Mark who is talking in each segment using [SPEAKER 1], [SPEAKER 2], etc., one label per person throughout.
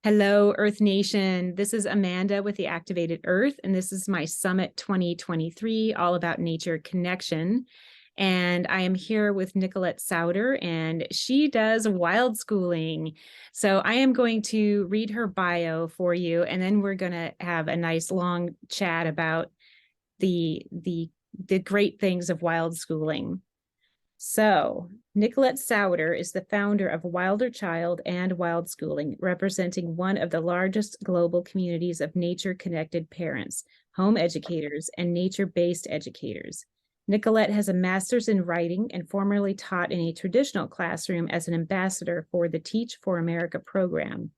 [SPEAKER 1] Hello, Earth Nation. This is Amanda with the Activated Earth, and this is my Summit 2023, all about nature connection. And I am here with Nicolette Sowder, and she does wild schooling. So I am going to read her bio for you, and then we're going to have a nice long chat about the great things of wild schooling. So, Nicolette Sowder is the founder of Wilder Child and Wild Schooling, representing one of the largest global communities of nature-connected parents, home educators, and nature-based educators. Nicolette has a master's in writing and formerly taught in a traditional classroom as an ambassador for the Teach for America program.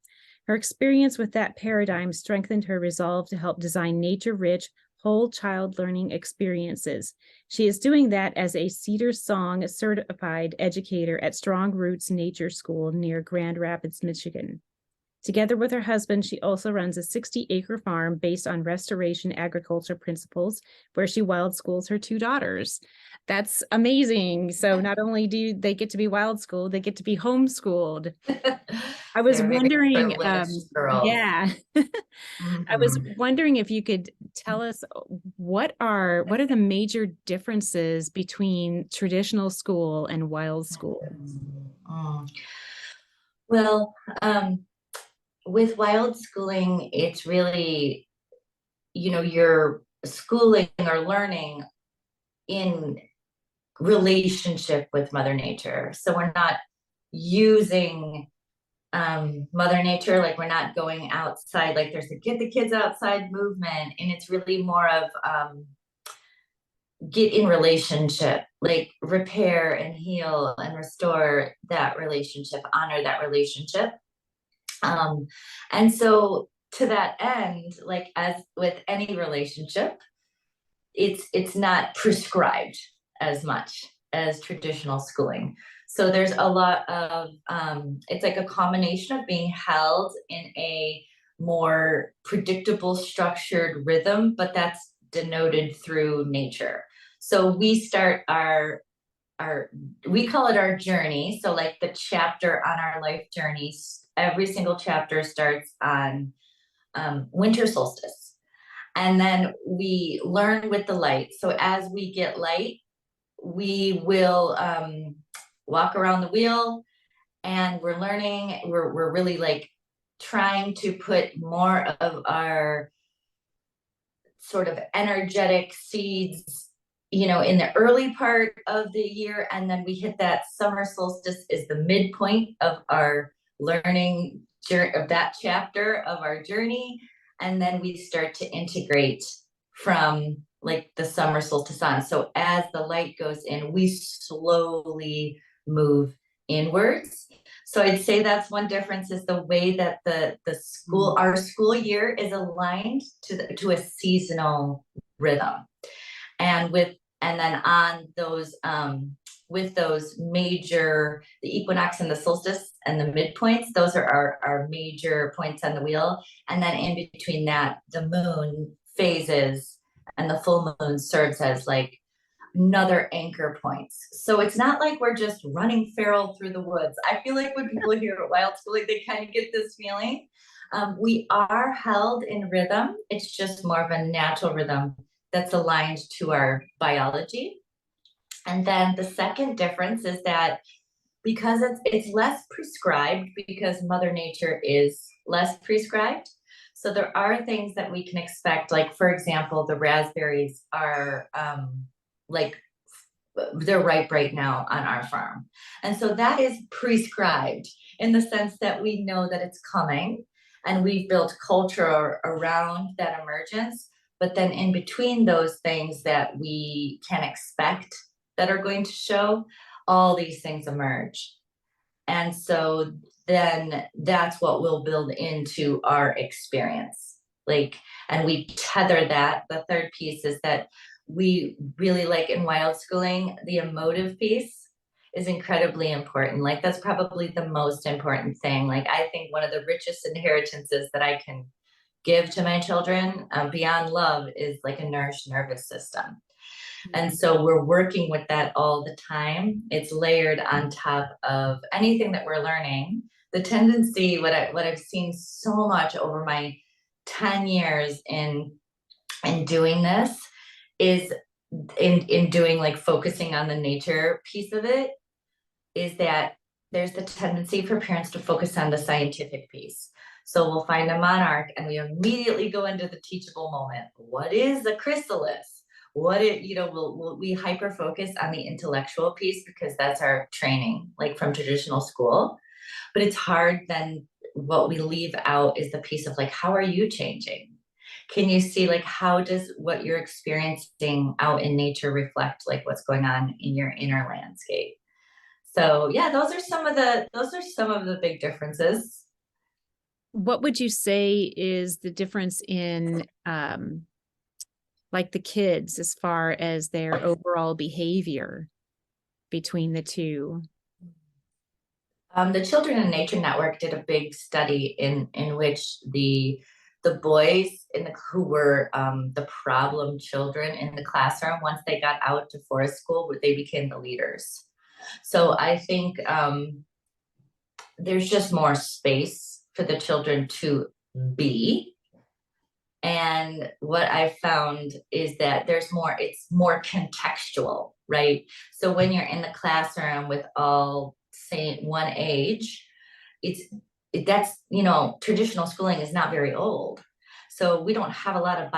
[SPEAKER 1] Her experience with that paradigm strengthened her resolve to help design nature-rich, whole child learning experiences. She is doing that as a Cedar Song certified educator at Strong Roots Nature School near Grand Rapids, Michigan. Together with her husband, she also runs a 60-acre farm based on restoration agriculture principles, where she wild schools her two daughters. That's amazing. So not only do they get to be wild schooled, they get to be homeschooled. I was
[SPEAKER 2] They're very
[SPEAKER 1] wondering,
[SPEAKER 2] privileged girls.
[SPEAKER 1] yeah, I was
[SPEAKER 2] Mhm.
[SPEAKER 1] wondering if you could tell us what are the major differences between traditional school and wild school?
[SPEAKER 2] Mm. Well, with wild schooling, it's really, you're schooling or learning in relationship with Mother Nature. So we're not using Mother Nature, like we're not going outside, like there's a get the kids outside movement, and it's really more of get in relationship, like repair and heal and restore that relationship, honor that relationship. Um, and so to that end, like as with any relationship, it's not prescribed as much as traditional schooling. So there's a lot of it's like a combination of being held in a more predictable, structured rhythm, but that's denoted through nature. So we start our we call it our journey. So like the chapter on our life journeys, every single chapter starts on winter solstice. And then we learn with the light. So as we get light, we will walk around the wheel, and we're learning. We're really like trying to put more of our sort of energetic seeds, in the early part of the year. And then we hit that summer solstice is the midpoint of our learning of that chapter of our journey. And then we start to integrate from like the summer solstice on. So as the light goes in, we slowly move inwards. So I'd say that's one difference, is the way that our school year is aligned to a seasonal rhythm. And then on those with those major, the equinox and the solstice and the midpoints, those are our major points on the wheel. And then in between that, the moon phases and the full moon serves as like another anchor points. So it's not like we're just running feral through the woods. I feel like when people hear wild schooling, they kind of get this feeling. We are held in rhythm. It's just more of a natural rhythm that's aligned to our biology. And then the second difference is that because it's less prescribed, because Mother Nature is less prescribed. So there are things that we can expect, like for example, the raspberries are like they're ripe right now on our farm. And so that is prescribed in the sense that we know that it's coming, and we've built culture around that emergence. But then in between those things that we can expect that are going to show, all these things emerge. And so then that's what we'll build into our experience. Like, and we tether that. The third piece is that we really like in wild schooling, the emotive piece is incredibly important. Like, that's probably the most important thing. Like, I think one of the richest inheritances that I can give to my children, beyond love, is like a nourished nervous system. And so we're working with that all the time. It's layered on top of anything that we're learning. the tendency, what I've seen so much over my 10 years in doing this is in doing like focusing on the nature piece of it, is that there's the tendency for parents to focus on the scientific piece. So we'll find a monarch and we immediately go into the teachable moment. What is a chrysalis? What it, we hyper focus on the intellectual piece because that's our training, like from traditional school. But it's hard then what we leave out is the piece of like, how are you changing? Can you see like how does what you're experiencing out in nature reflect like what's going on in your inner landscape? So yeah, those are some of the big differences.
[SPEAKER 1] What would you say is the difference in like the kids as far as their overall behavior between the two?
[SPEAKER 2] The Children in Nature Network did a big study in which the boys who were the problem children in the classroom, once they got out to forest school, they became the leaders. So I think there's just more space for the children to be. And what I found is that it's more contextual, right? So when you're in the classroom with all, say, one age, it's that's traditional schooling is not very old, so we don't have a lot of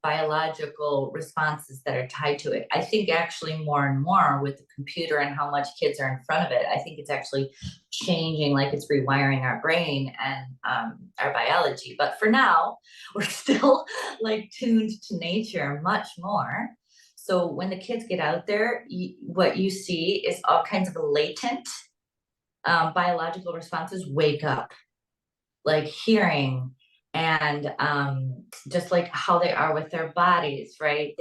[SPEAKER 2] biological responses that are tied to it. I think actually more and more with the computer and how much kids are in front of it, I think it's actually changing, like it's rewiring our brain and our biology. But for now, we're still like tuned to nature much more. So when the kids get out there, what you see is all kinds of latent biological responses wake up, like hearing and just like how they are with their bodies, right?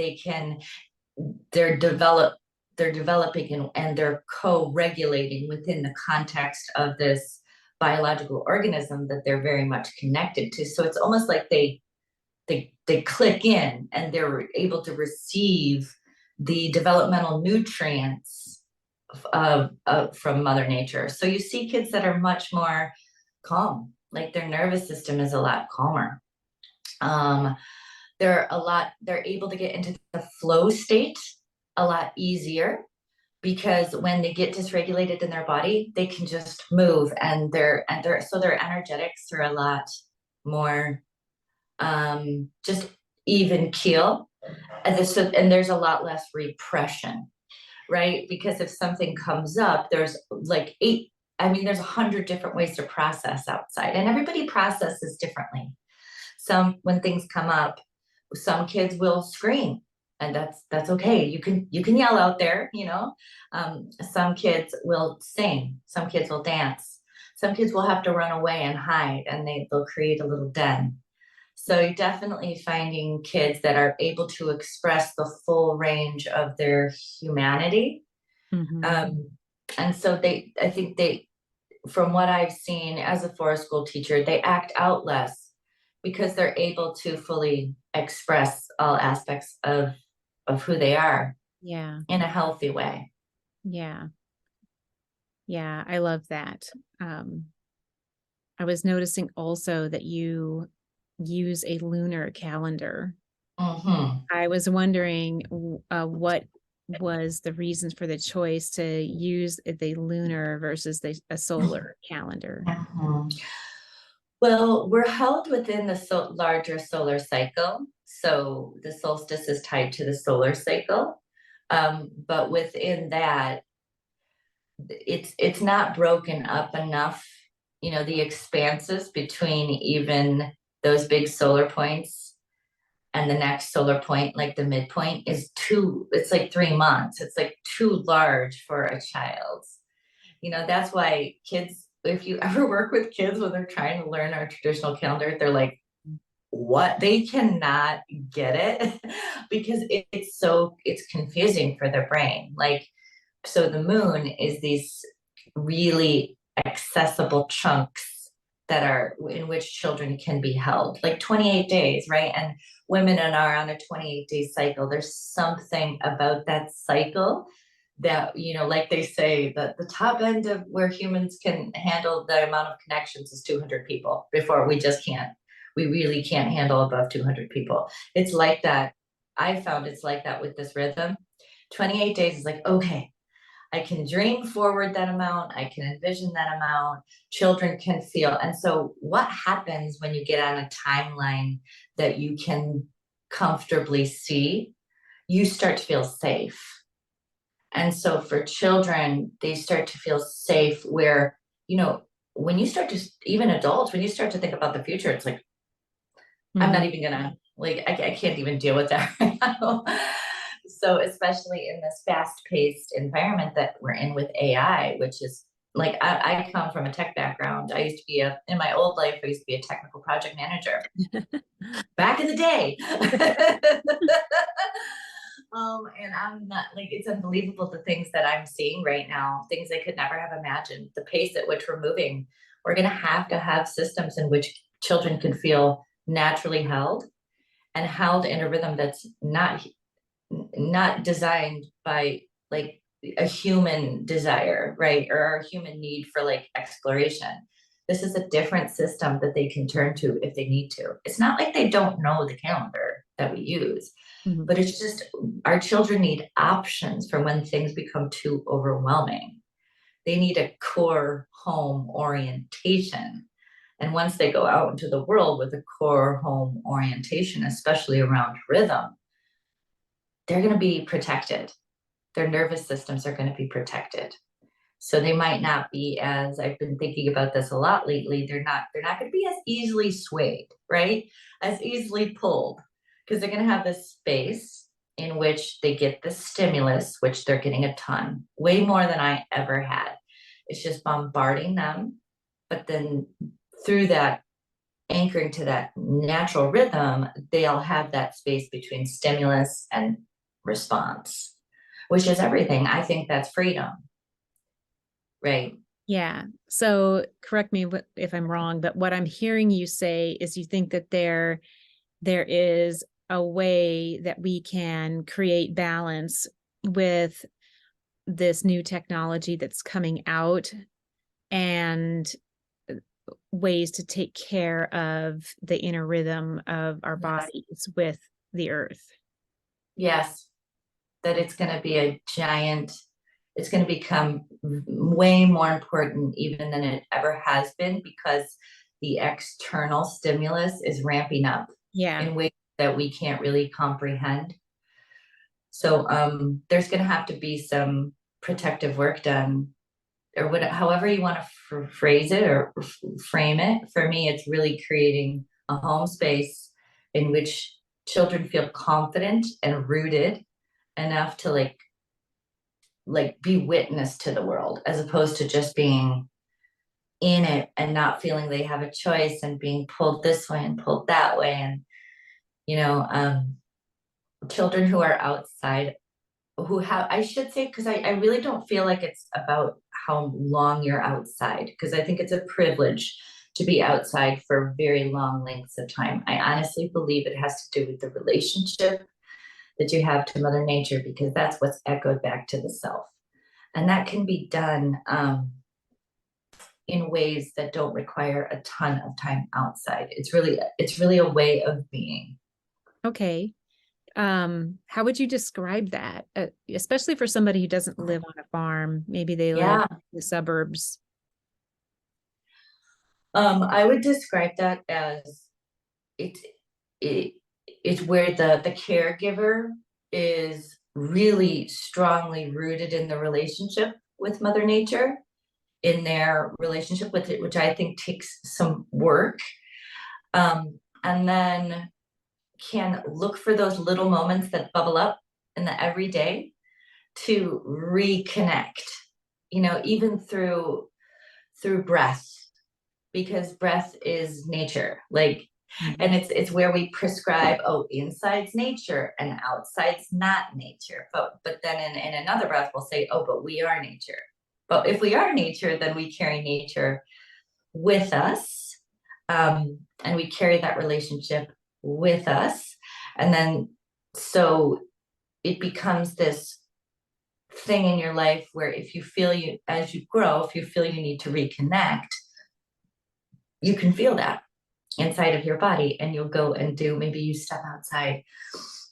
[SPEAKER 2] They're develop they're developing and they're co-regulating within the context of this biological organism that they're very much connected to. So it's almost like they click in and they're able to receive the developmental nutrients from Mother Nature. So you see kids that are much more calm, like their nervous system is a lot calmer. They're able to get into the flow state a lot easier because when they get dysregulated in their body, they can just move and so their energetics are a lot more just even keel. And there's a lot less repression, right? Because if something comes up, there's like there's 100 different ways to process outside, and everybody processes differently. When things come up, some kids will scream, and that's okay. You can yell out there, some kids will sing, some kids will dance, some kids will have to run away and hide, and they'll create a little den. So you're definitely finding kids that are able to express the full range of their humanity.
[SPEAKER 1] Mm-hmm.
[SPEAKER 2] And so I think from what I've seen as a forest school teacher, they act out less because they're able to fully express all aspects of who they are.
[SPEAKER 1] Yeah.
[SPEAKER 2] In a healthy way.
[SPEAKER 1] Yeah. Yeah. I love that. I was noticing also that you use a lunar calendar.
[SPEAKER 2] Mm-hmm.
[SPEAKER 1] I was wondering what was the reasons for the choice to use the lunar versus a solar calendar.
[SPEAKER 2] Mm-hmm. Well, we're held within the larger solar cycle. So the solstice is tied to the solar cycle. But within that, it's not broken up enough, the expanses between even those big solar points and the next solar point, like the midpoint, it's like 3 months. It's like too large for a child. That's why kids, if you ever work with kids when they're trying to learn our traditional calendar, they're like, what? They cannot get it because it's confusing for their brain. Like, so the moon is these really accessible chunks that are in which children can be held, like 28 days, right? And women are on a 28-day cycle. There's something about that cycle that, like they say that the top end of where humans can handle the amount of connections is 200 people before we just can't. We really can't handle above 200 people. It's like that. I found it's like that with this rhythm. 28 days is like, okay, I can dream forward that amount. I can envision that amount. Children can feel. And so, what happens when you get on a timeline that you can comfortably see? You start to feel safe. And so, for children, they start to feel safe where, when you start to, even adults, when you start to think about the future, it's like, I'm not
[SPEAKER 1] Mhm.
[SPEAKER 2] even gonna, like, I can't even deal with that right now. So, especially in this fast-paced environment that we're in with AI, which is like, I come from a tech background. I used to be in my old life, I used to be a technical project manager back in the day. And I'm not, like, it's unbelievable the things that I'm seeing right now, things I could never have imagined, the pace at which we're moving. We're going to have systems in which children can feel naturally held and held in a rhythm that's not designed by, like, a human desire, right? Or a human need for, like, exploration. This is a different system that they can turn to if they need to. It's not like they don't know the calendar that we use,
[SPEAKER 1] Mhm.
[SPEAKER 2] but it's just our children need options for when things become too overwhelming. They need a core home orientation. And once they go out into the world with a core home orientation, especially around rhythm, they're going to be protected. Their nervous systems are going to be protected. So they might not be, as I've been thinking about this a lot lately, they're not going to be as easily swayed, right? As easily pulled, because they're going to have this space in which they get the stimulus, which they're getting a ton, way more than I ever had. It's just bombarding them. But then through that, anchoring to that natural rhythm, they'll have that space between stimulus and response, which is everything. I think that's freedom, right?
[SPEAKER 1] Yeah. So correct me if I'm wrong, but what I'm hearing you say is you think that there is a way that we can create balance with this new technology that's coming out, and ways to take care of the inner rhythm of our
[SPEAKER 2] Yes.
[SPEAKER 1] bodies with the earth.
[SPEAKER 2] Yes, that it's going to be a giant, it's going to become way more important even than it ever has been, because the external stimulus is ramping up
[SPEAKER 1] Yeah.
[SPEAKER 2] in ways that we can't really comprehend. So there's going to have to be some protective work done, or however you want to phrase it or frame it. For me, it's really creating a home space in which children feel confident and rooted enough to, like be witness to the world, as opposed to just being in it and not feeling they have a choice and being pulled this way and pulled that way. And you know um children who are outside, who have, I should say, because I really don't feel like it's about how long you're outside, because I think it's a privilege to be outside for very long lengths of time. I honestly believe it has to do with the relationship that you have to Mother Nature, because that's what's echoed back to the self. And that can be done in ways that don't require a ton of time outside. It's really a way of being.
[SPEAKER 1] Okay. How would you describe that? Especially for somebody who doesn't live on a farm, maybe they live
[SPEAKER 2] Yeah.
[SPEAKER 1] in the suburbs.
[SPEAKER 2] I would describe that as it, it it's where the caregiver is really strongly rooted in the relationship with Mother Nature, in their relationship with it, which I think takes some work. And then can look for those little moments that bubble up in the everyday to reconnect, even through breath, because breath is nature. Like,
[SPEAKER 1] Mhm.
[SPEAKER 2] and it's where we prescribe, oh, inside's nature and outside's not nature. But then in another breath we'll say, oh, but we are nature. But if we are nature, then we carry nature with us. And we carry that relationship with us. And then so it becomes this thing in your life where if you feel you, as you grow, if you feel you need to reconnect, you can feel that inside of your body, and you'll go and do, maybe you step outside,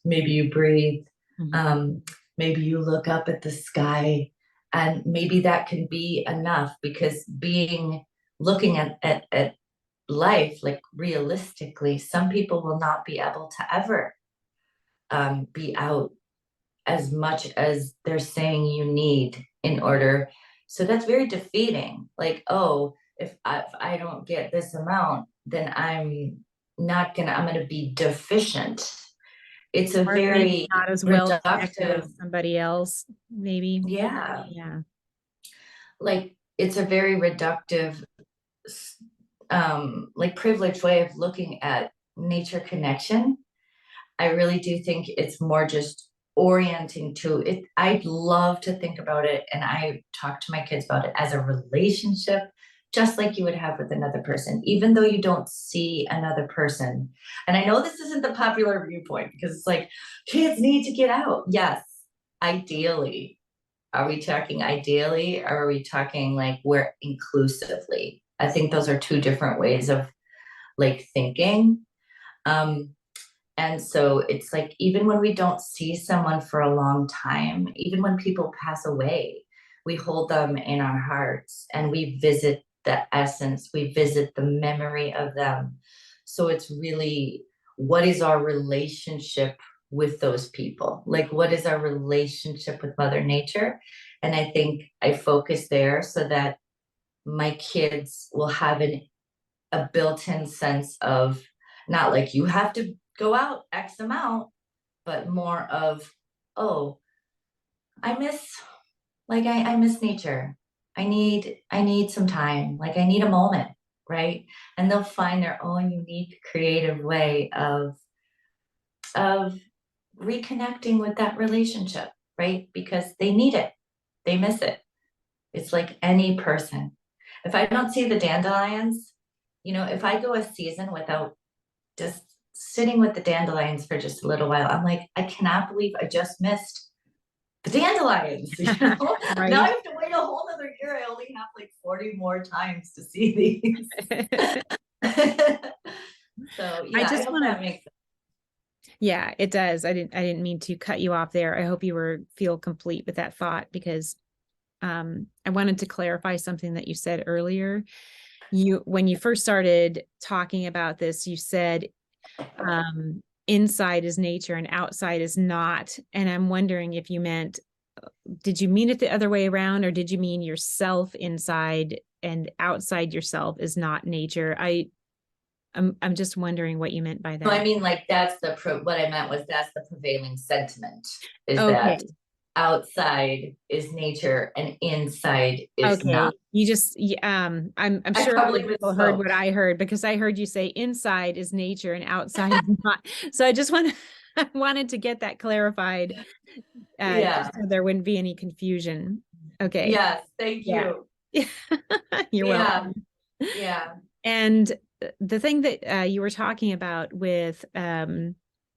[SPEAKER 2] maybe you breathe,
[SPEAKER 1] Mhm.
[SPEAKER 2] um, maybe you look up at the sky, and maybe that can be enough, because looking at life like realistically, some people will not be able to ever be out as much as they're saying you need in order. So that's very defeating. Like, oh, if I don't get this amount, then I'm gonna be deficient. It's a
[SPEAKER 1] Or maybe
[SPEAKER 2] very
[SPEAKER 1] not as well connected
[SPEAKER 2] reductive,
[SPEAKER 1] as somebody else, maybe.
[SPEAKER 2] yeah,
[SPEAKER 1] Yeah.
[SPEAKER 2] like it's a very reductive, like privileged way of looking at nature connection. I really do think it's more just orienting to it. I'd love to think about it, and I talk to my kids about it as a relationship, just like you would have with another person, even though you don't see another person. And I know this isn't the popular viewpoint, because it's like kids need to get out. Yes, ideally. Are we talking ideally, or are we talking like we're inclusively? I think those are two different ways of like thinking. Um, and so it's like, even when we don't see someone for a long time, even when people pass away, we hold them in our hearts and we visit the essence, we visit the memory of them. So it's really, what is our relationship with those people? Like, what is our relationship with Mother Nature? And I think I focus there so that my kids will have a built-in sense of, not like you have to go out X amount, but more of, oh, I miss, like I miss nature. I need some time. Like I need a moment, right? And they'll find their own unique creative way of reconnecting with that relationship, right? Because they need it. They miss it. It's like any person. If I don't see the dandelions, if I go a season without just sitting with the dandelions for just a little while, I'm like, I cannot believe I just missed the dandelions. Now I
[SPEAKER 1] Right.
[SPEAKER 2] have to wait a whole other year. I only have like 40 more times to see these. So
[SPEAKER 1] I
[SPEAKER 2] yeah, I
[SPEAKER 1] just
[SPEAKER 2] hope
[SPEAKER 1] want
[SPEAKER 2] that
[SPEAKER 1] to,
[SPEAKER 2] makes
[SPEAKER 1] yeah, it does. I didn't mean to cut you off there. I hope you feel complete with that thought, because I wanted to clarify something that you said earlier. When you first started talking about this, you said inside is nature and outside is not. And I'm wondering if you meant, did you mean it the other way around, or did you mean yourself inside and outside yourself is not nature? I'm just wondering what you meant by
[SPEAKER 2] No, I
[SPEAKER 1] that.
[SPEAKER 2] mean, like what I meant was that's the prevailing sentiment, is that
[SPEAKER 1] Okay.
[SPEAKER 2] outside is nature and inside is not.
[SPEAKER 1] Okay. You just, I'm
[SPEAKER 2] I
[SPEAKER 1] sure other
[SPEAKER 2] probably
[SPEAKER 1] people heard
[SPEAKER 2] misspoke.
[SPEAKER 1] what I heard, because I heard you say inside is nature and outside is not. So I just I wanted to get that clarified,
[SPEAKER 2] Yeah.
[SPEAKER 1] just so there wouldn't be any confusion. Okay.
[SPEAKER 2] Yes. Thank
[SPEAKER 1] Yeah.
[SPEAKER 2] you.
[SPEAKER 1] You're
[SPEAKER 2] Yeah.
[SPEAKER 1] welcome.
[SPEAKER 2] Yeah.
[SPEAKER 1] And the thing that you were talking about with,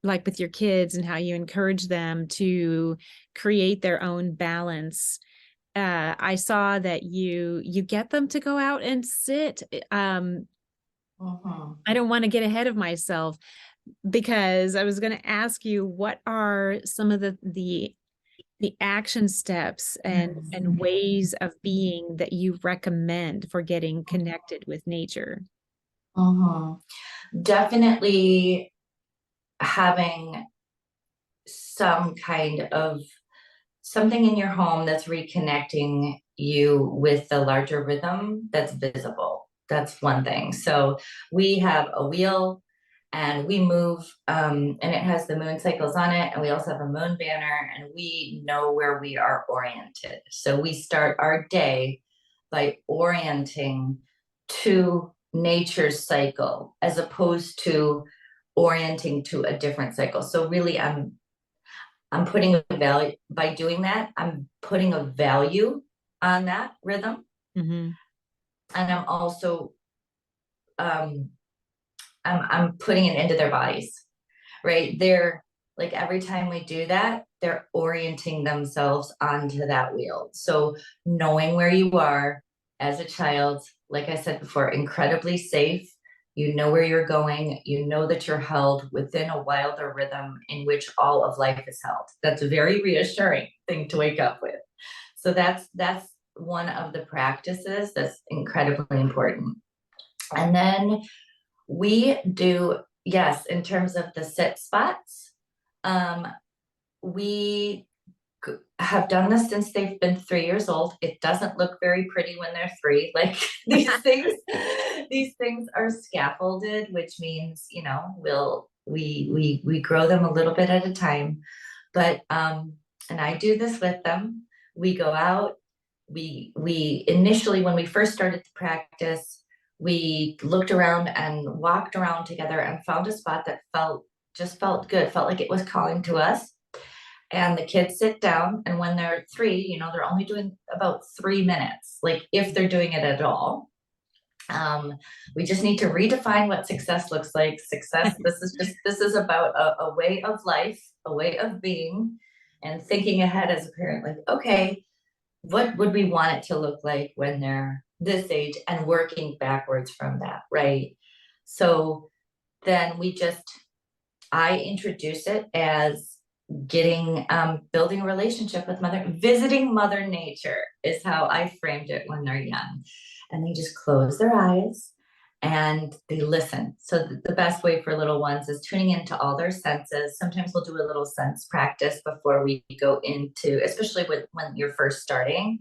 [SPEAKER 1] like with your kids and how you encourage them to create their own balance. I saw that you get them to go out and sit.
[SPEAKER 2] Mhm.
[SPEAKER 1] I don't want to get ahead of myself, because I was going to ask you, what are some of the action steps and ways of being that you recommend for getting connected with nature?
[SPEAKER 2] Mhm. Definitely having some kind of something in your home that's reconnecting you with the larger rhythm that's visible. That's one thing. So we have a wheel and we move, and it has the moon cycles on it. And we also have a moon banner, and we know where we are oriented. So we start our day by orienting to nature's cycle as opposed to orienting to a different cycle. So really, I'm putting a value, by doing that, I'm putting a value on that rhythm.
[SPEAKER 1] Mm-hmm.
[SPEAKER 2] And I'm also um I'm putting it into their bodies, right? Like every time we do that, they're orienting themselves onto that wheel. So knowing where you are as a child, like I said before, incredibly safe. You know where you're going. You know that you're held within a wilder rhythm in which all of life is held. That's a very reassuring thing to wake up with. So that's one of the practices that's incredibly important. And then we do, yes, in terms of the sit spots, um, we have done this since they've been 3 years old. It doesn't look very pretty when they're three. Like these things are scaffolded, which means, we grow them a little bit at a time. But and I do this with them. We go out. We initially, when we first started to practice, we looked around and walked around together and found a spot that felt good, felt like it was calling to us. And the kids sit down, and when they're three, they're only doing about 3 minutes, like if they're doing it at all. We just need to redefine what success looks like. Success, this is about a way of life, a way of being, and thinking ahead as a parent, like, okay, what would we want it to look like when they're this age, and working backwards from that, right? So then I introduce it as building a relationship with visiting mother nature is how I framed it when they're young. And they just close their eyes and they listen. So the best way for little ones is tuning into all their senses. Sometimes we'll do a little sense practice before we go into, especially when you're first starting,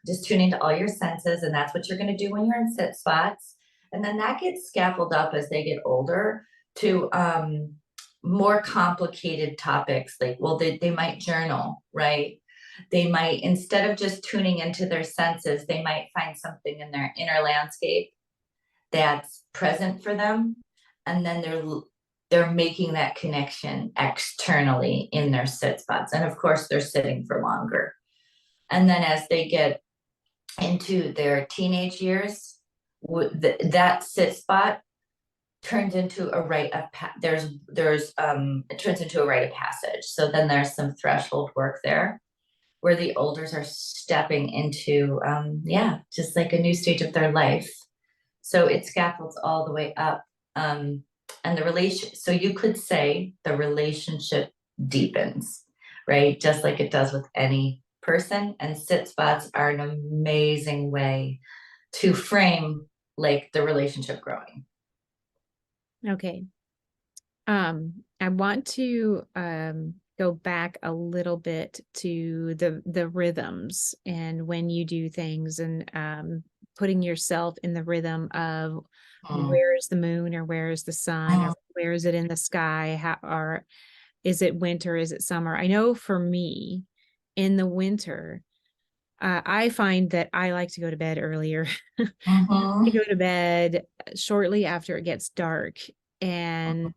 [SPEAKER 2] just tune into all your senses. And that's what you're going to do when you're in sit spots. And then that gets scaffolded up as they get older to more complicated topics. Like, well, they might journal, right? They might, instead of just tuning into their senses, they might find something in their inner landscape that's present for them. And then they're making that connection externally in their sit spots. And of course, they're sitting for longer. And then as they get into their teenage years, that sit spot turns into a rite of it turns into a rite of passage. So then there's some threshold work there where the elders are stepping into just like a new stage of their life. So it scaffolds all the way up. And so you could say the relationship deepens, right? Just like it does with any person. And sit spots are an amazing way to frame like the relationship growing.
[SPEAKER 1] Okay. I want to go back a little bit to the rhythms and when you do things, and putting yourself in the rhythm of where is the moon, or where is the sun, or where is it in the sky, or is it winter, is it summer? I know for me, in the winter, I find that I like to go to bed earlier. I go to bed shortly after it gets dark, and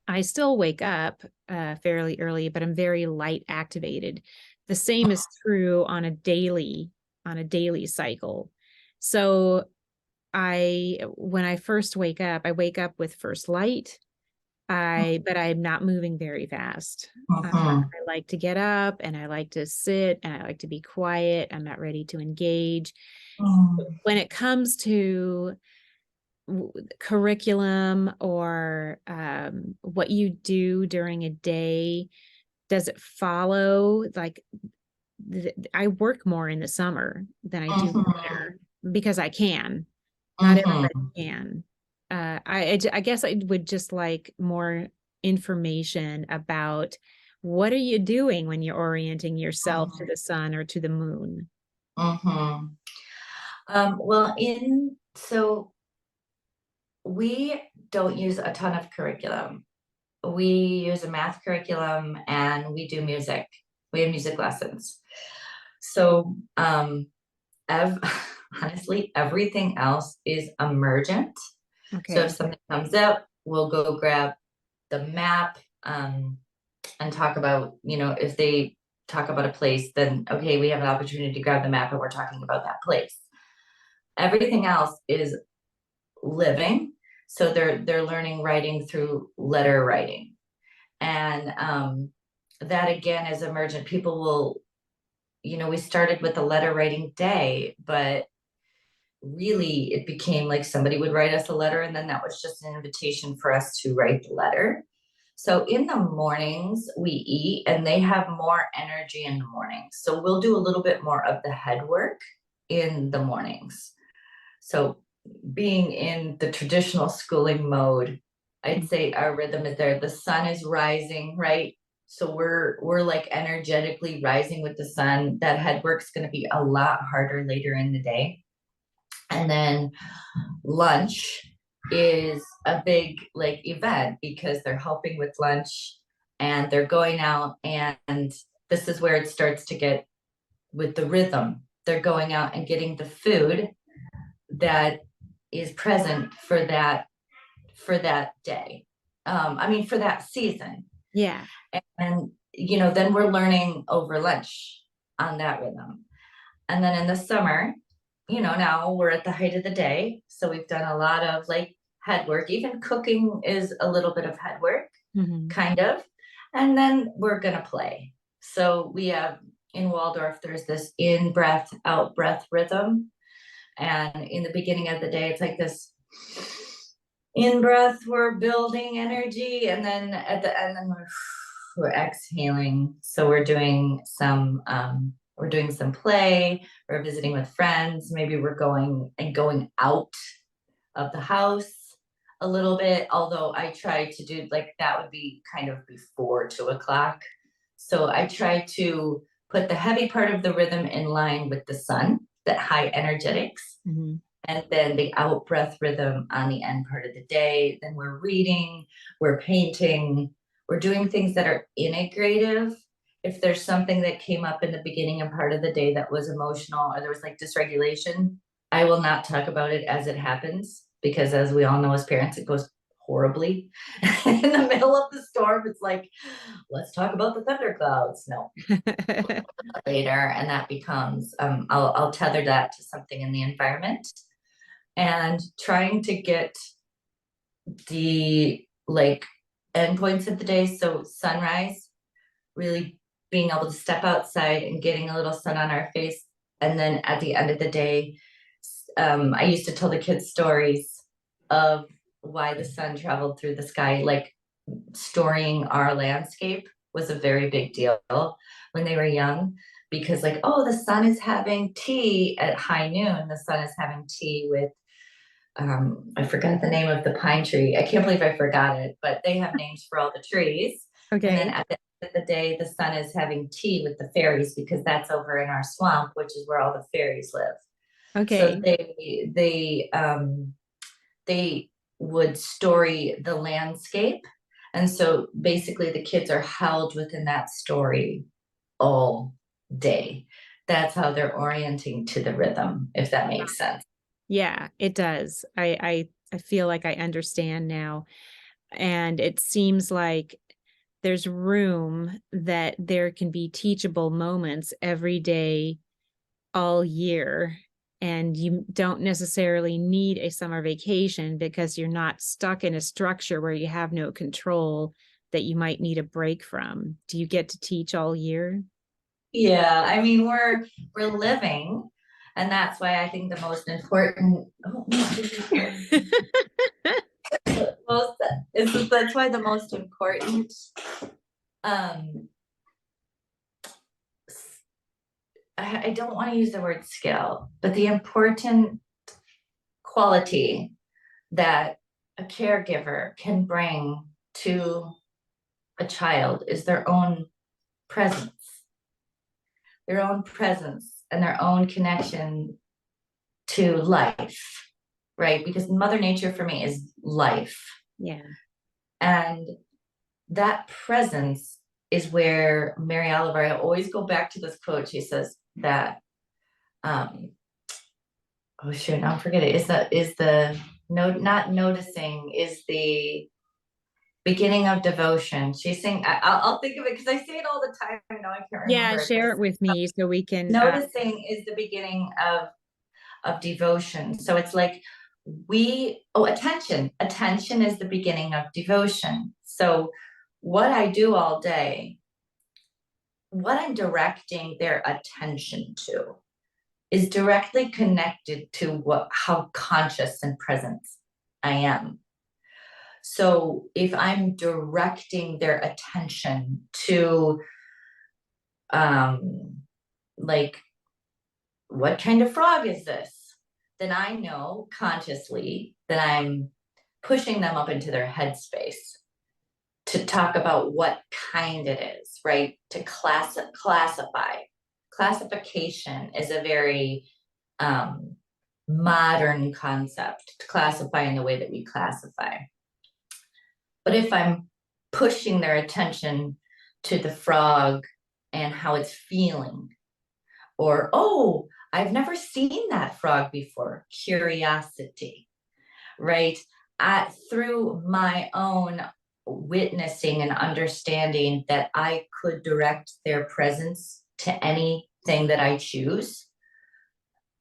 [SPEAKER 1] I still wake up fairly early, but I'm very light activated. The same is true on a daily cycle. So when I first wake up, I wake up with first light. But I'm not moving very fast. I like to get up, and I like to sit, and I like to be quiet. I'm not ready to engage. When it comes to curriculum, or what you do during a day, does it follow like I work more in the summer than I do in the winter because I can. Not everybody can. I guess I would just like more information about what are you doing when you're orienting yourself to the sun or to the moon?
[SPEAKER 2] So we don't use a ton of curriculum. We use a math curriculum and we do music. We have music lessons. So honestly, everything else is emergent. So if something comes up, we'll go grab the map and talk about, if they talk about a place, then okay, we have an opportunity to grab the map and we're talking about that place. Everything else is living. So they're learning writing through letter writing. And that again is emergent. People will, we started with a letter writing day, but really it became like somebody would write us a letter, and then that was just an invitation for us to write the letter. So in the mornings we eat, and they have more energy in the mornings. So we'll do a little bit more of the head work in the mornings. So being in the traditional schooling mode, I'd say our rhythm is there. The sun is rising, right? So we're like energetically rising with the sun. That head work's going to be a lot harder later in the day. And then lunch is a big like event because they're helping with lunch and they're going out, and this is where it starts to get with the rhythm. They're going out and getting the food that is present for that day. I mean, for that season.
[SPEAKER 1] Yeah.
[SPEAKER 2] And, then we're learning over lunch on that rhythm. And then in the summer, now we're at the height of the day. So we've done a lot of like head work. Even cooking is a little bit of head work, kind of. And then we're going to play. So we have in Waldorf, there's this in breath, out breath rhythm. And in the beginning of the day, it's like this in breath, we're building energy. And then at the end, we're exhaling. So we're doing some play, we're visiting with friends, maybe we're going out of the house a little bit, although I try to do like that would be kind of before 2 o'clock. So I try to put the heavy part of the rhythm in line with the sun, that high energetics, and then the out breath rhythm on the end part of the day. Then we're reading, we're painting, we're doing things that are integrative. If there's something that came up in the beginning and part of the day that was emotional, or there was like dysregulation, I will not talk about it as it happens, because as we all know as parents, it goes horribly. In the middle of the storm, it's like, let's talk about the thunderclouds. No, later, and that becomes I'll tether that to something in the environment, and trying to get the like endpoints of the day. So sunrise, really being able to step outside and getting a little sun on our face. And then at the end of the day, I used to tell the kids stories of why the sun traveled through the sky. Like storying our landscape was a very big deal when they were young, because like, oh, the sun is having tea at high noon. The sun is having tea with I forgot the name of the pine tree. I can't believe I forgot it, but they have names for all the trees. And then
[SPEAKER 1] Okay.
[SPEAKER 2] at the end of the day, the sun is having tea with the fairies, because that's over in our swamp, which is where all the fairies live. So
[SPEAKER 1] Okay.
[SPEAKER 2] they would story the landscape. And so basically the kids are held within that story all day. That's how they're orienting to the rhythm, if that makes sense.
[SPEAKER 1] Yeah, it does. I feel like I understand now. And it seems like there's room that there can be teachable moments every day, all year. And you don't necessarily need a summer vacation because you're not stuck in a structure where you have no control that you might need a break from. Do you get to teach all year?
[SPEAKER 2] Yeah, I mean, we're living, and that's why I think the most important. Oh, most that's why the most important. Um, I don't want to use the word skill, but the important quality that a caregiver can bring to a child is their own presence, and their own connection to life, right? Because Mother Nature for me is life.
[SPEAKER 1] Yeah.
[SPEAKER 2] And that presence is where Mary Oliver, I always go back to this quote. She says that, oh shoot, now I'm forgetting. Is the no, not noticing is the beginning of devotion. She's saying, I'll think of it because I say it all the time. Now I can't
[SPEAKER 1] Yeah,
[SPEAKER 2] remember it.
[SPEAKER 1] share it with me so we can
[SPEAKER 2] Noticing is the beginning of devotion. So it's like attention is the beginning of devotion. So what I do all day, what I'm directing their attention to is directly connected to how conscious and present I am. So if I'm directing their attention to um like, what kind of frog is this? Then I know consciously that I'm pushing them up into their headspace to talk about what kind it is, right? To classify. Classification is a very um, modern concept, to classify in the way that we classify. But if I'm pushing their attention to the frog and how it's feeling, or, oh, I've never seen that frog before, curiosity, right? Through my own witnessing and understanding that I could direct their presence to anything that I choose,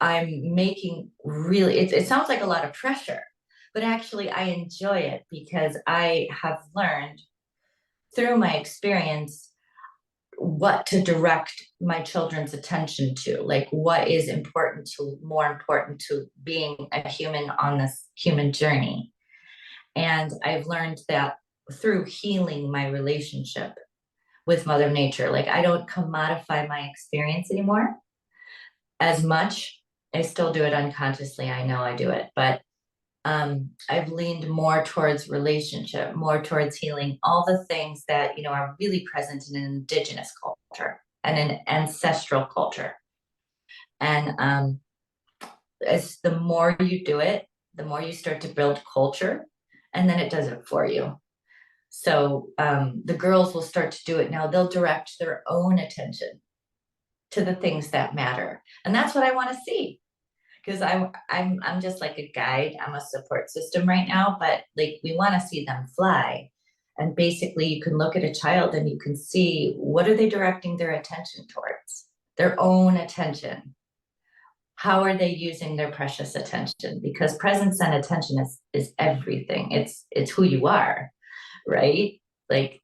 [SPEAKER 2] I'm making really, it sounds like a lot of pressure, but actually I enjoy it because I have learned through my experience what to direct my children's attention to, like what is more important to being a human on this human journey. And I've learned that through healing my relationship with Mother Nature. Like, I don't commodify my experience anymore as much. I still do it unconsciously. I know I do it, but I've leaned more towards relationship, more towards healing, all the things that, are really present in an indigenous culture and an ancestral culture. And as the more you do it, the more you start to build culture, and then it does it for you. So the girls will start to do it now. They'll direct their own attention to the things that matter, and that's what I want to see. Because I'm just like a guide. I'm a support system right now, but like we want to see them fly. And basically, you can look at a child and you can see, what are they directing their attention towards? Their own attention. How are they using their precious attention? Because presence and attention is everything. It's who you are, right? Like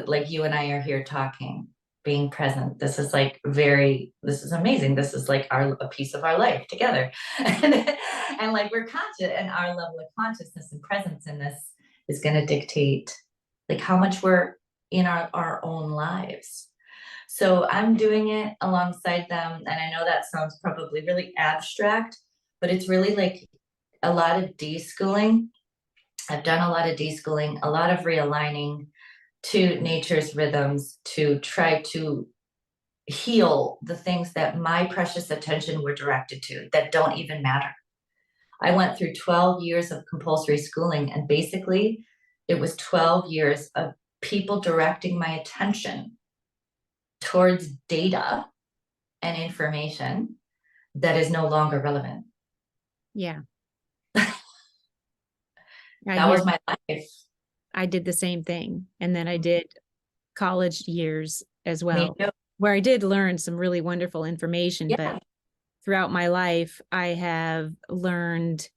[SPEAKER 2] like you and I are here talking, being present. This is this is amazing. This is like a piece of our life together. And like we're conscious, and our level of consciousness and presence in this is going to dictate like how much we're in our own lives. So I'm doing it alongside them. And I know that sounds probably really abstract, but it's really like a lot of deschooling. I've done a lot of deschooling, a lot of realigning to nature's rhythms to try to heal the things that my precious attention were directed to that don't even matter. I went through 12 years of compulsory schooling, and basically it was 12 years of people directing my attention towards data and information that is no longer relevant.
[SPEAKER 1] Yeah.
[SPEAKER 2] That was my life.
[SPEAKER 1] I did the same thing. And then I did college years as well,
[SPEAKER 2] Me too.
[SPEAKER 1] where I did learn some really wonderful information.
[SPEAKER 2] Yeah.
[SPEAKER 1] But throughout my life, I have learned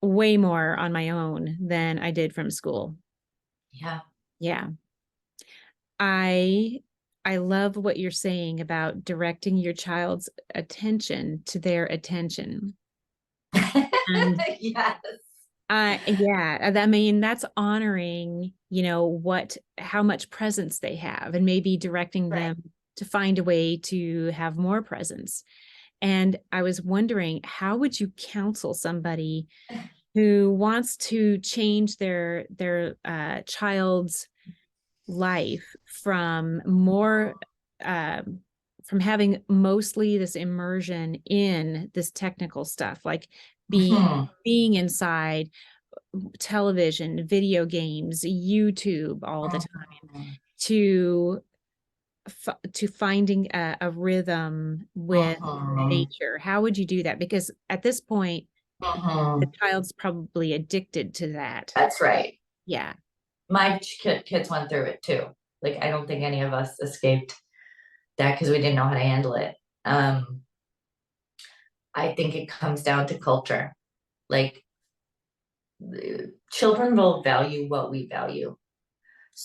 [SPEAKER 1] way more on my own than I did from school.
[SPEAKER 2] Yeah.
[SPEAKER 1] Yeah. I love what you're saying about directing your child's attention to their attention. And
[SPEAKER 2] Yes.
[SPEAKER 1] yeah, I mean, that's honoring, how much presence they have, and maybe directing
[SPEAKER 2] Right.
[SPEAKER 1] them to find a way to have more presence. And I was wondering, how would you counsel somebody who wants to change their child's life from more from having mostly this immersion in this technical stuff, like being inside television, video games, YouTube all the time, to finding a rhythm with nature? How would you do that? Because at this point, the child's probably addicted to that.
[SPEAKER 2] That's right.
[SPEAKER 1] Yeah.
[SPEAKER 2] My kids went through it too. Like, I don't think any of us escaped that because we didn't know how to handle it. I think it comes down to culture. Like, children will value what we value.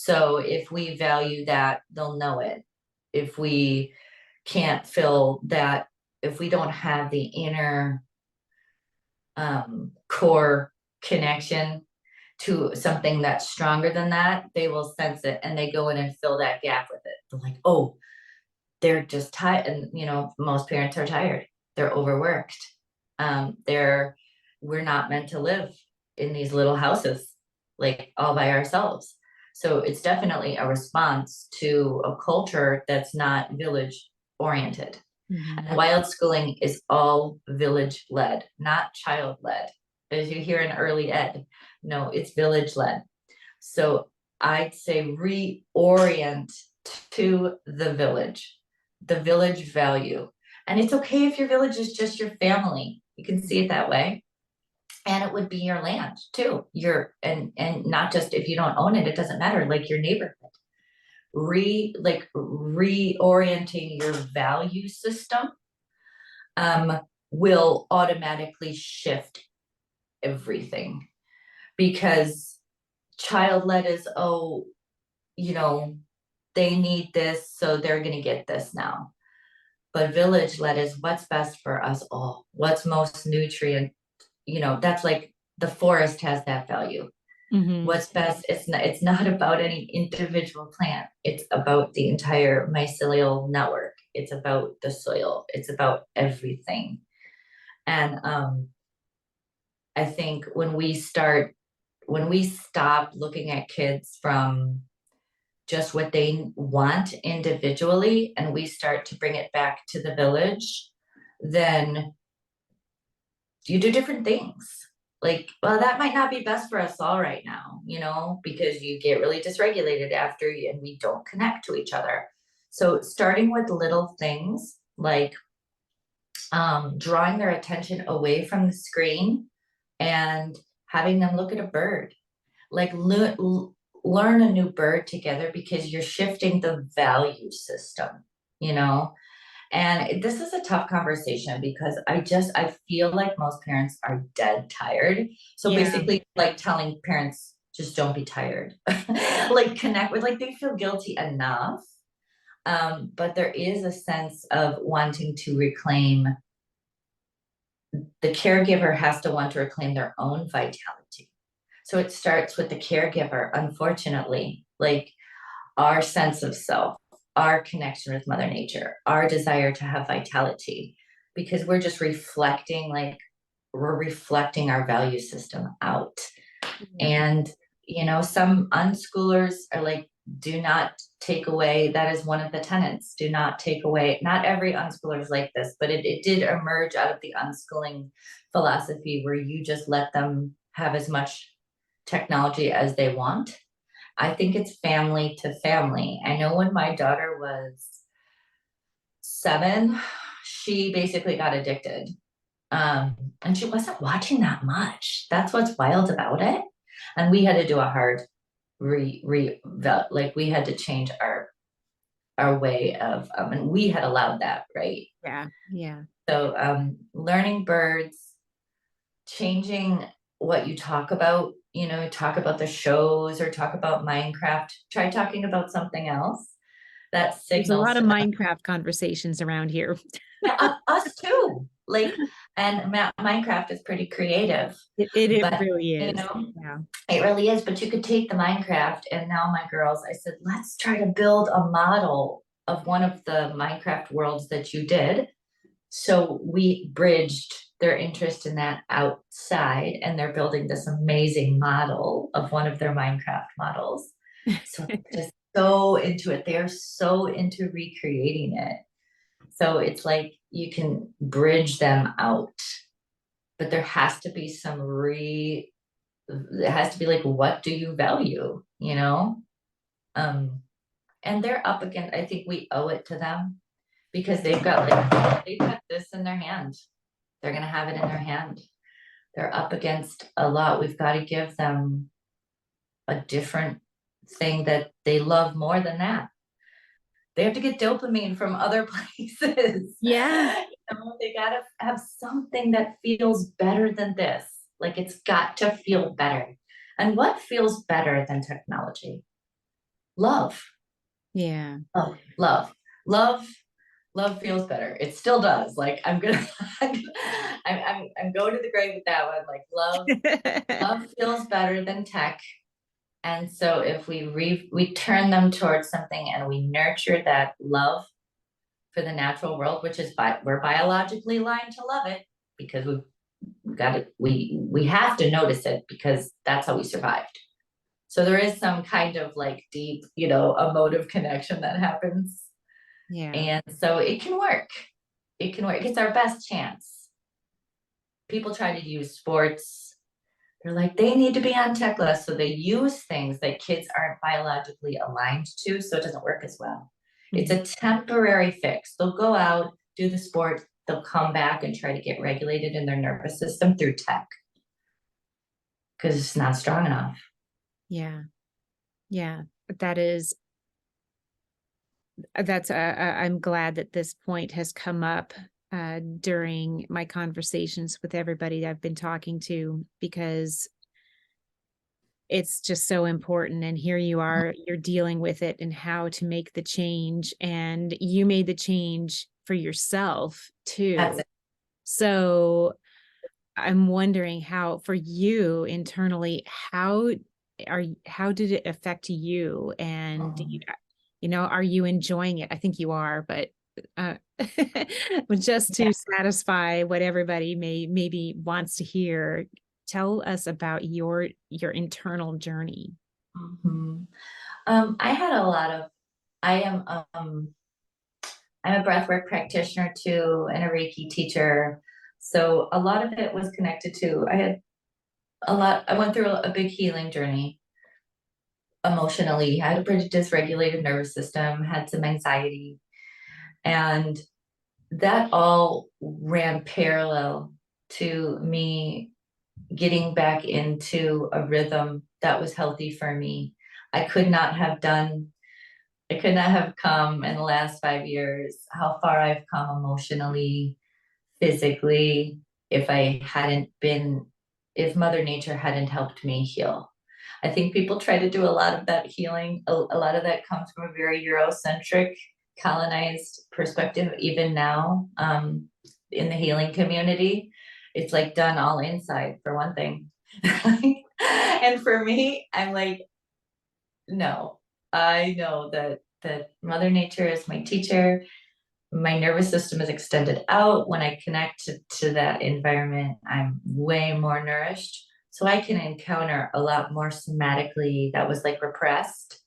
[SPEAKER 2] So if we value that, they'll know it. If we can't feel that, if we don't have the inner core connection to something that's stronger than that, they will sense it and they go in and fill that gap with it. They're like, oh, they're just tired. And, most parents are tired. They're overworked. They're, we're not meant to live in these little houses, like all by ourselves. So it's definitely a response to a culture that's not village oriented.
[SPEAKER 1] Mhm.
[SPEAKER 2] And wild schooling is all village led, not child led. As you hear in early ed, no, it's village led. So I'd say reorient to the village value. And it's okay if your village is just your family. You can see it that way. And it would be your land too. And not just if you don't own it, it doesn't matter, like your neighborhood. Reorienting your value system will automatically shift everything, because child led is, oh, they need this, so they're going to get this now. But village led is what's best for us all, what's most nutrient. That's like the forest has that value.
[SPEAKER 1] Mhm.
[SPEAKER 2] What's best, it's not about any individual plant, it's about the entire mycelial network, it's about the soil, it's about everything. And I think when we stop looking at kids from just what they want individually, and we start to bring it back to the village, then you do different things. Like, well, that might not be best for us all right now, because you get really dysregulated after and we don't connect to each other. So starting with little things like drawing their attention away from the screen and having them look at a bird, like learn a new bird together, because you're shifting the value system, you know? And this is a tough conversation because I feel like most parents are dead tired. So
[SPEAKER 1] Yeah.
[SPEAKER 2] basically, like telling parents, just don't be tired. Like connect with, like they feel guilty enough. But there is a sense of wanting to reclaim, the caregiver has to want to reclaim their own vitality. So it starts with the caregiver, unfortunately, like our sense of self, our connection with Mother Nature, our desire to have vitality, because we're just reflecting, like we're reflecting our value system out.
[SPEAKER 1] Yeah.
[SPEAKER 2] And, some unschoolers are like, do not take away. That is one of the tenets. Do not take away. Not every unschooler is like this, but it did emerge out of the unschooling philosophy where you just let them have as much technology as they want. I think it's family to family. I know when my daughter was 7, she basically got addicted. And she wasn't watching that much. That's what's wild about it. And we had to do a hard like we had to change our way of and we had allowed that, right?
[SPEAKER 1] Yeah. Yeah.
[SPEAKER 2] So learning birds, changing what you talk about, talk about the shows or talk about Minecraft, try talking about something else that
[SPEAKER 1] There's a lot
[SPEAKER 2] signals
[SPEAKER 1] of Minecraft conversations around here.
[SPEAKER 2] us too. Like, and Minecraft is pretty creative,
[SPEAKER 1] It
[SPEAKER 2] but
[SPEAKER 1] really
[SPEAKER 2] you
[SPEAKER 1] is.
[SPEAKER 2] know,
[SPEAKER 1] Yeah.
[SPEAKER 2] it really is. But you could take the Minecraft, and now my girls, I said, let's try to build a model of one of the Minecraft worlds that you did. So we bridged their interest in that outside, and they're building this amazing model of one of their Minecraft models. So they're just so into it. They are so into recreating it. So it's like you can bridge them out, but there has to be it has to be like, what do you value, Um, and they're up against, I think we owe it to them because they've got this in their hand. They're gonna have it in their hand. They're up against a lot. We've got to give them a different thing that they love more than that. They have to get dopamine from other places.
[SPEAKER 1] Yeah.
[SPEAKER 2] They gotta have something that feels better than this. Like it's got to feel better. And what feels better than technology? love,
[SPEAKER 1] Yeah.
[SPEAKER 2] love, love, love, love feels better. It still does. Like I'm gonna, I'm going to the grave with that one. Like love feels better than tech. And so if we turn them towards something and we nurture that love for the natural world, which is we're biologically aligned to love it because we've got it, we have to notice it because that's how we survived. So there is some kind of like deep, emotive connection that happens.
[SPEAKER 1] Yeah.
[SPEAKER 2] And so it can work. It can work. It's our best chance. People try to use sports. They're like, they need to be on checklist. So they use things that kids aren't biologically aligned to. So it doesn't work as well. It's
[SPEAKER 1] Mhm.
[SPEAKER 2] a temporary fix. They'll go out, do the sport, they'll come back and try to get regulated in their nervous system through tech because it's not strong enough.
[SPEAKER 1] Yeah. Yeah. That is, I'm glad that this point has come up during my conversations with everybody that I've been talking to, because it's just so important. And here you are, you're dealing with it and how to make the change. And you made the change for yourself
[SPEAKER 2] That's
[SPEAKER 1] too.
[SPEAKER 2] it.
[SPEAKER 1] So I'm wondering how, for you internally, how did it affect you? And
[SPEAKER 2] Mhm.
[SPEAKER 1] are you enjoying it? I think you are, but uh, just
[SPEAKER 2] Yeah.
[SPEAKER 1] to satisfy what everybody maybe wants to hear, tell us about your internal journey.
[SPEAKER 2] Mhm. I had a lot of, I am, I'm a breathwork practitioner too, and a Reiki teacher. So a lot of it was connected to, I went through a big healing journey emotionally. I had a pretty dysregulated nervous system, had some anxiety, and that all ran parallel to me getting back into a rhythm that was healthy for me. I could not have done I could not have come in the last 5 years how far I've come emotionally, physically, if Mother Nature hadn't helped me heal. I think people try to do a lot of that healing. A lot of that comes from a very Eurocentric, colonized perspective, even now, in the healing community. It's like done all inside, for one thing. And for me, I'm like, no, I know that Mother Nature is my teacher. My nervous system is extended out. When I connect to that environment, I'm way more nourished. So I can encounter a lot more somatically that was like repressed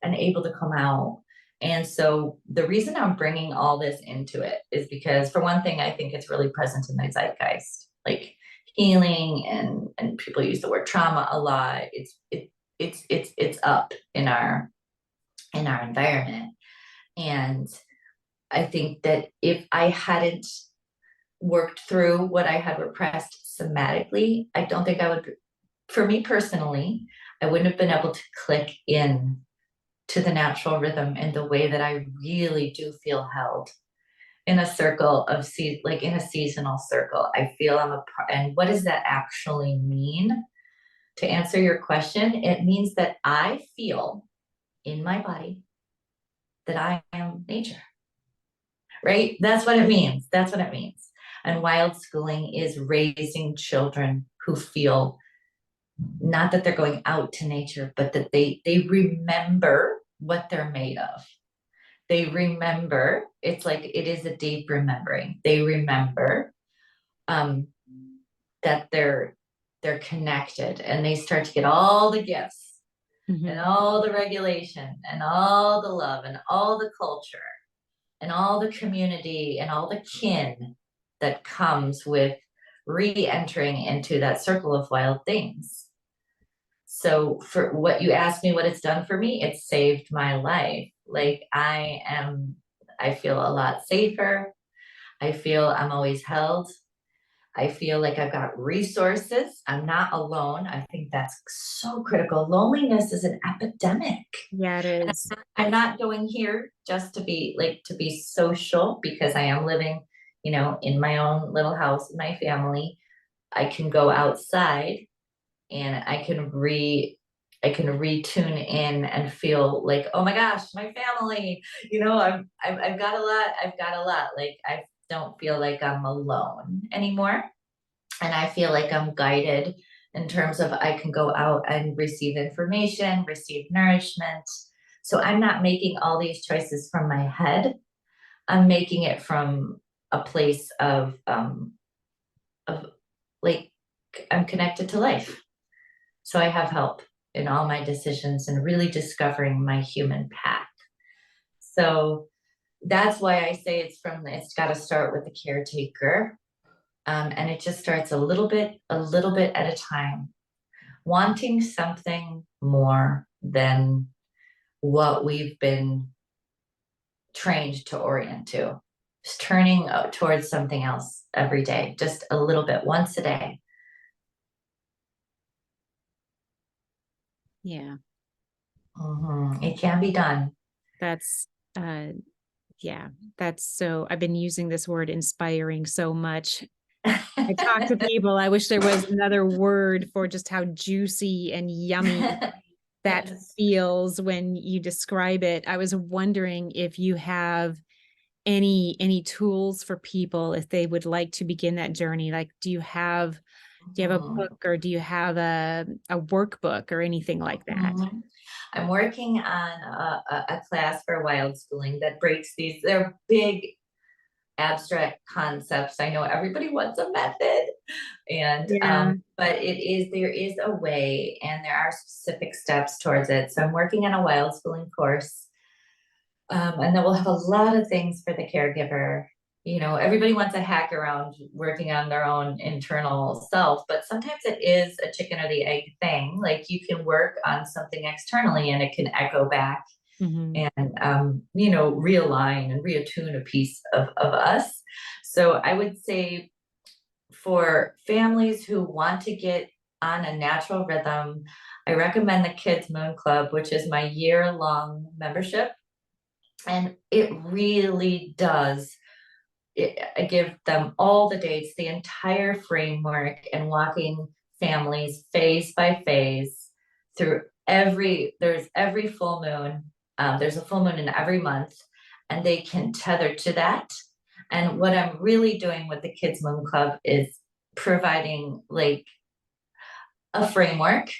[SPEAKER 2] and able to come out. And so the reason I'm bringing all this into it is because, for one thing, I think it's really present in the zeitgeist, like healing, and people use the word trauma a lot. It's up in our environment. And I think that if I hadn't worked through what I had repressed somatically, I don't think I would, for me personally, I wouldn't have been able to click in to the natural rhythm in the way that I really do feel held in a circle of like in a seasonal circle. I feel I'm a part. And what does that actually mean? To answer your question, it means that I feel in my body that I am nature, right? That's what it means. That's what it means. And wild schooling is raising children who feel not that they're going out to nature, but that they remember what they're made of. They remember, it's like it is a deep remembering. They remember um, that they're connected, and they start to get all the gifts and
[SPEAKER 1] Mhm.
[SPEAKER 2] all the regulation and all the love and all the culture and all the community and all the kin that comes with re-entering into that circle of wild things. So for what you asked me, what it's done for me, it saved my life. Like I feel a lot safer. I feel I'm always held. I feel like I've got resources. I'm not alone. I think that's so critical. Loneliness is an epidemic.
[SPEAKER 1] Yeah, it is.
[SPEAKER 2] I'm not going here just to be social, because I am living, in my own little house with my family. I can go outside and I can I can retune in and feel like, oh my gosh, my family, I've got a lot, like I don't feel like I'm alone anymore. And I feel like I'm guided in terms of I can go out and receive information, receive nourishment. So I'm not making all these choices from my head. I'm making it from a place of like I'm connected to life. So I have help in all my decisions and really discovering my human path. So that's why I say it's got to start with the caretaker. And it just starts a little bit at a time, wanting something more than what we've been trained to orient to. Just turning towards something else every day, just a little bit, once a day.
[SPEAKER 1] Yeah.
[SPEAKER 2] It can be done.
[SPEAKER 1] That's yeah, that's so I've been using this word inspiring so much. I talk to people, I wish there was another word for just how juicy and yummy that
[SPEAKER 2] Yes.
[SPEAKER 1] feels when you describe it. I was wondering if you have any tools for people if they would like to begin that journey. Like, do you have a
[SPEAKER 2] Mhm.
[SPEAKER 1] book, or do you have a workbook or anything like that?
[SPEAKER 2] Mhm. I'm working on a class for wild schooling that breaks they're big abstract concepts. I know everybody wants a method, and
[SPEAKER 1] Yeah.
[SPEAKER 2] but there is a way, and there are specific steps towards it. So I'm working on a wild schooling course, and then we'll have a lot of things for the caregiver. Everybody wants a hack around working on their own internal self, but sometimes it is a chicken or the egg thing. Like you can work on something externally and it can echo back
[SPEAKER 1] Hmm.
[SPEAKER 2] and realign and reattune a piece of us. So I would say for families who want to get on a natural rhythm, I recommend the Kids Moon Club, which is my year-long membership. And it really does. I give them all the dates, the entire framework, and walking families phase by phase through there's every full moon. There's a full moon in every month, and they can tether to that. And what I'm really doing with the Kids Moon Club is providing like a framework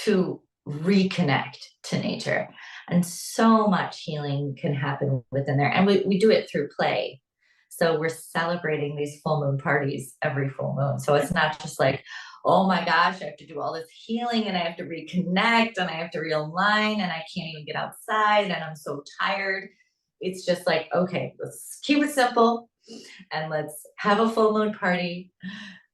[SPEAKER 2] to reconnect to nature. And so much healing can happen within there. And we do it through play. So we're celebrating these full moon parties every full moon. So it's not just like, oh my gosh, I have to do all this healing and I have to reconnect and I have to realign and I can't even get outside and I'm so tired. It's just like, okay, let's keep it simple and let's have a full moon party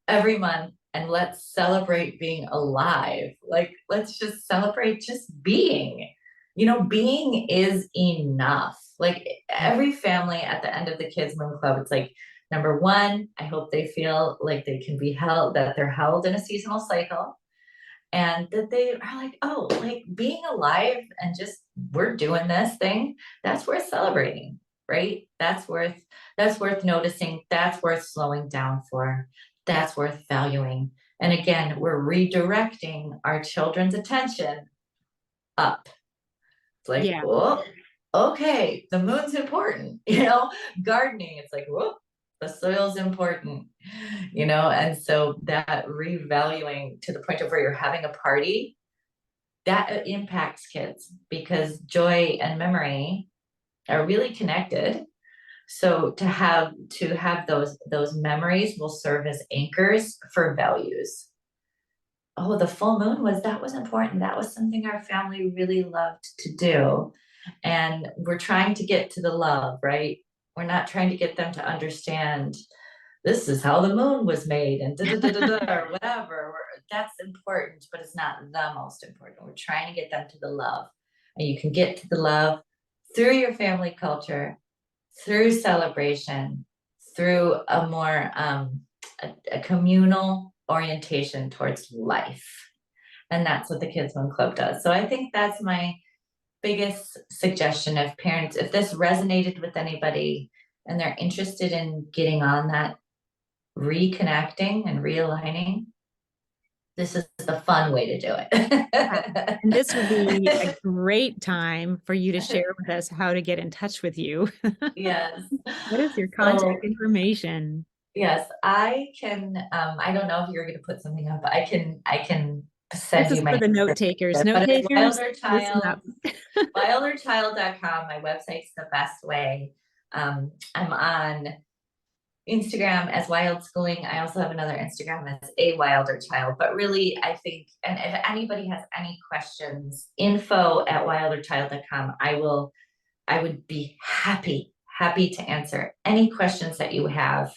[SPEAKER 2] every month and let's celebrate being alive. Like, let's just celebrate just being. Being is enough. Like, every family at the end of the Kids Moon Club, it's like, number one, I hope they feel like they can be held, that they're held in a seasonal cycle, and that they are like, oh, like being alive and just we're doing this thing, that's worth celebrating, right? That's worth noticing, that's worth slowing down for, that's worth valuing. And again, we're redirecting our children's attention up. It's like,
[SPEAKER 1] Yeah.
[SPEAKER 2] oh, okay, the moon's important, gardening, it's like, whoop, the soil's important, and so that revaluing to the point of where you're having a party, that impacts kids because joy and memory are really connected. So to have those memories will serve as anchors for values. Oh, the full moon was important. That was something our family really loved to do. And we're trying to get to the love, right? We're not trying to get them to understand this is how the moon was made and da da da da da or whatever. That's important, but it's not the most important. We're trying to get them to the love. And you can get to the love through your family culture, through celebration, through a more a communal orientation towards life. And that's what the Kids One Club does. So I think that's my biggest suggestion of parents. If this resonated with anybody and they're interested in getting on that reconnecting and realigning, this is the fun way to do
[SPEAKER 1] Yeah. And this would be a
[SPEAKER 2] it.
[SPEAKER 1] great time for you to share with us how to get in touch with you.
[SPEAKER 2] Yes.
[SPEAKER 1] What is your contact
[SPEAKER 2] So
[SPEAKER 1] information?
[SPEAKER 2] yes, I can, I don't know if you're gonna put something up, but I can
[SPEAKER 1] This
[SPEAKER 2] send you
[SPEAKER 1] is for
[SPEAKER 2] my
[SPEAKER 1] the note
[SPEAKER 2] number,
[SPEAKER 1] takers. Note
[SPEAKER 2] but it's
[SPEAKER 1] takers,
[SPEAKER 2] Wilder
[SPEAKER 1] listen
[SPEAKER 2] Child,
[SPEAKER 1] up.
[SPEAKER 2] wilderchild.com. My website's the best way. I'm on Instagram as Wild Schooling. I also have another Instagram as A Wilder Child. But really, I think, and if anybody has any questions, info@wilderchild.com. I would be happy to answer any questions that you have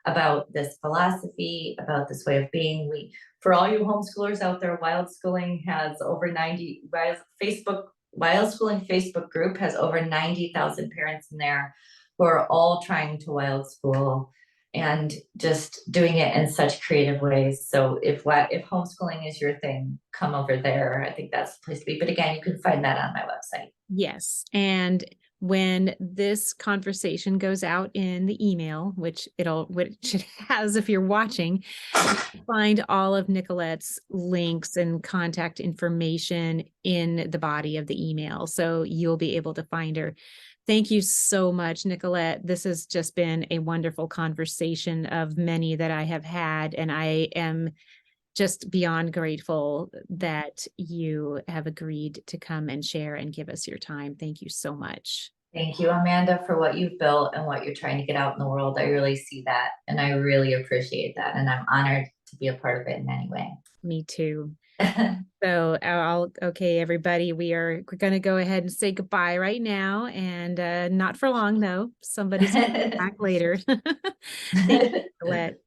[SPEAKER 2] about this philosophy, about this way of being. For all you homeschoolers out there, Wild Schooling has over 90 Wild Schooling Facebook group has over 90,000 parents in there who are all trying to wild school and just doing it in such creative ways. So if homeschooling is your thing, come over there. I think that's the place to be. But again, you can find that on my website.
[SPEAKER 1] Yes. And when this conversation goes out in the email, which it has if you're watching, you'll find all of Nicolette's links and contact information in the body of the email. So you'll be able to find her. Thank you so much, Nicolette. This has just been a wonderful conversation of many that I have had, and I am just beyond grateful that you have agreed to come and share and give us your time. Thank you so much.
[SPEAKER 2] Thank you, Amanda, for what you've built and what you're trying to get out in the world. I really see that and I really appreciate that. And I'm honored to be a part of it in any way.
[SPEAKER 1] Me too. So okay, everybody, we're going to go ahead and say goodbye right now, and not for long though. Somebody's back later. Thank you, Nicolette.